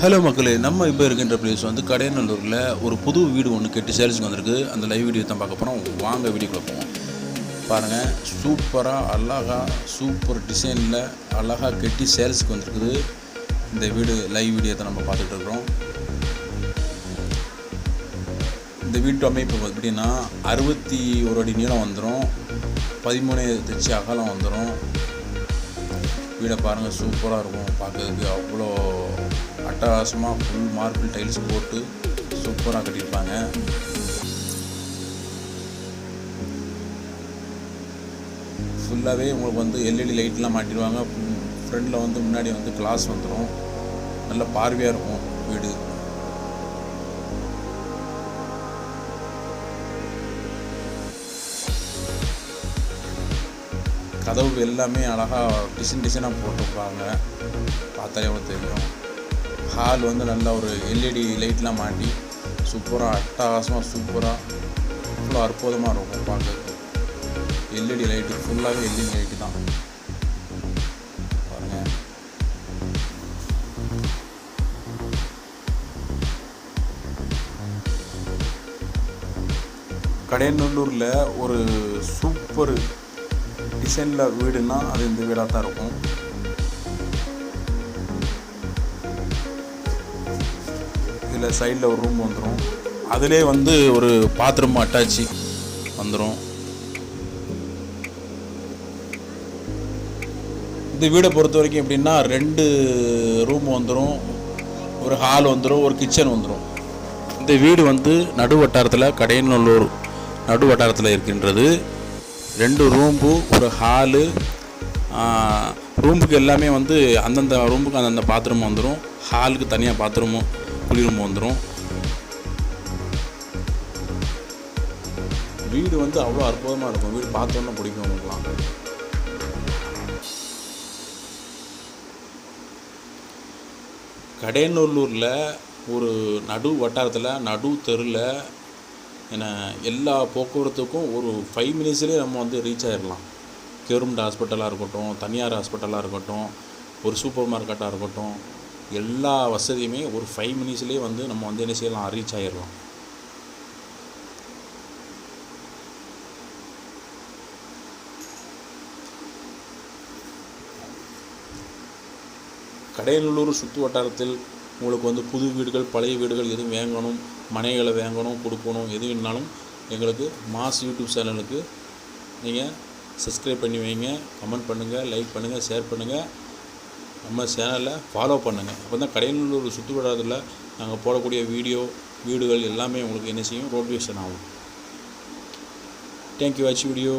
Hello மக்களே, நம்ம இப்போ இருக்கின்ற பிளேஸ் வந்து கடையநல்லூரில் ஒரு புது வீடு ஒன்று கட்டி சேல்ஸுக்கு வந்திருக்கு. அந்த லைவ் வீடியோ தான் பார்க்க போகிறோம். வாங்க வீடியோக்குள்ள போவோம். பாருங்கள், சூப்பராக அழகாக சூப்பர் டிசைனில் அழகாக கட்டி சேல்ஸுக்கு வந்திருக்குது. இந்த வீடு லைவ் வீடியோ தான் நம்ம பார்த்துட்டு இருக்கிறோம். இந்த வீட்டு அமைப்பு எப்படின்னா 61 அடி நீளம் வந்துடும், 13 தச்சு அகலம் வந்துடும். வீடை பாருங்கள், சூப்பராக இருக்கும் பார்க்கறதுக்கு. அவ்வளோ அட்டகாசமாக ஃபுல் மார்பிள் டைல்ஸ் போட்டு சூப்பராக கட்டியிருப்பாங்க. ஃபுல்லாகவே உங்களுக்கு வந்து எல்இடி லைட்லாம் மாட்டிடுவாங்க. ஃப்ரண்டில் வந்து முன்னாடி வந்து கிளாஸ் வந்துடும். நல்ல பார்வையாக இருக்கும் வீடு. கதவு எல்லாமே அழகாக டிசைனாக போட்டிருப்பாங்க, பார்த்தாலே எவ்வளோ தெரியும். ஹால் வந்து நல்லா ஒரு எல்இடி லைட்லாம் மாட்டி சூப்பராக அட்டகாசமாக சூப்பராக அவ்வளோ அற்புதமாக இருக்கும் பார்க்கறதுக்கு. எல்இடி லைட்டு ஃபுல்லாகவே எல்இடி லைட்டு தான் பாருங்கள். கடையநல்லூரில் ஒரு சூப்பர் டிசைனில் வீடுன்னா அது இந்த வீடாக தான் இருக்கும். இதில் சைடில் ஒரு ரூம் வந்துடும். அதிலே வந்து ஒரு பாத்ரூம் அட்டாச்சி வந்துடும். இந்த வீடை பொறுத்த வரைக்கும் எப்படின்னா 2 ரூம் வந்துடும், ஒரு ஹால் வந்துடும், ஒரு கிச்சன் வந்துடும். இந்த வீடு வந்து நடு வட்டாரத்தில் கடையநல்லூர் நடு வட்டாரத்தில் இருக்கின்றது. 2 ரூம்பு, ஒரு ஹாலு. ரூமுக்கு எல்லாமே வந்து அந்தந்த ரூமுக்கு அந்தந்த பாத்ரூம் வந்துடும். ஹாலுக்கு தனியாக பாத்ரூமும் குளி ரூம் வந்துடும். வீடு வந்து அவ்வளோ அற்புதமாக இருக்கும். வீடு பார்த்தோன்னே பிடிக்கும் உங்களுக்குலாம். கடையநல்லூரில் ஒரு நடு வட்டாரத்தில் நடு தெருவில் ஏன்னா எல்லா போக்குவரத்துக்கும் ஒரு 5 மினிட்ஸ்லேயே நம்ம வந்து ரீச் ஆகிடலாம். கவர்மெண்ட் ஹாஸ்பிட்டலாக இருக்கட்டும், தனியார் ஹாஸ்பிட்டலாக இருக்கட்டும், ஒரு சூப்பர் மார்க்கெட்டாக இருக்கட்டும், எல்லா வசதியுமே ஒரு 5 மினிட்ஸ்லேயே வந்து நம்ம வந்து என்ன செய்யலாம், ரீச் ஆகிடலாம். கடையநல்லூர் சுற்று வட்டாரத்தில் உங்களுக்கு வந்து புது வீடுகள், பழைய வீடுகள் எதுவும் வாங்கணும், மனைகளை வாங்கணும், கொடுக்கணும், எது வேணாலும் எங்களுக்கு மாஸ் யூடியூப் சேனலுக்கு நீங்கள் சப்ஸ்கிரைப் பண்ணி வைங்க. கமெண்ட் பண்ணுங்கள், லைக் பண்ணுங்கள், ஷேர் பண்ணுங்கள். நம்ம சேனலை ஃபாலோ பண்ணுங்கள். அப்போ தான் கடையநல்லூர் சுற்று வட்டாரத்தில் நாங்கள் போடக்கூடிய வீடுகள் எல்லாமே உங்களுக்கு என்ன செய்யும், நோட்டிஃபிகேஷன் ஆகும். தேங்க்யூ. Watch video.